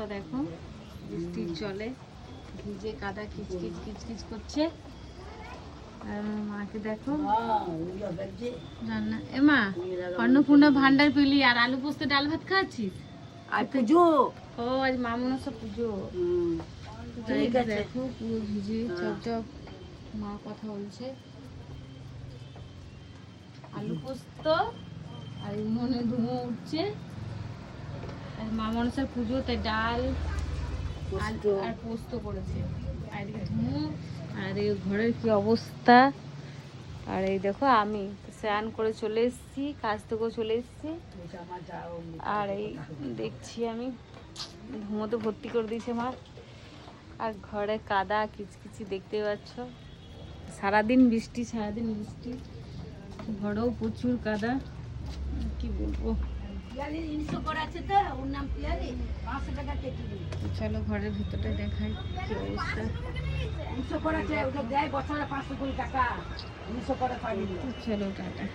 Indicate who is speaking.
Speaker 1: অবস্থা দেখো, বৃষ্টির জলে ভিজে কাদা কিচকিচ কিচকিচ করছে। আর আমার মাকে দেখো রান্না। এ মা, অন্নপূর্ণা ভান্ডার পেলি আর আলু পোস্ত ডাল ভাত খাচ্ছিস?
Speaker 2: আর পুজো।
Speaker 1: ও আজ মা মনসা পুজো। তাই দেখো পুরো ভিজে চপচপ মা কথা বলছে। আলু পোস্ত আর উনুনে ধুঁয়ো উঠছে। আর মা মনসার পুজো, তাই ডাল আর পোস্ত করেছে। আর এদিকে ধুঁয়ো, আর এদিকে ঘরের কি অবস্থা। আর এই দেখো আমি স্নান করে চলে এসেছি, কাজ থেকেও চলে এসেছি। আর এই দেখছি আমি ধুঁয়োতে ভর্তি করে দিয়েছে মা। আর ঘরে কাদা কিচকিচি দেখতে পাচ্ছ। সারাদিন বৃষ্টি, সারাদিন বৃষ্টি, ঘরেও প্রচুর কাদা। কি বলবো। চলো ঘরের ভিতরটা দেখাই কি অবস্থা। চলো টাটা।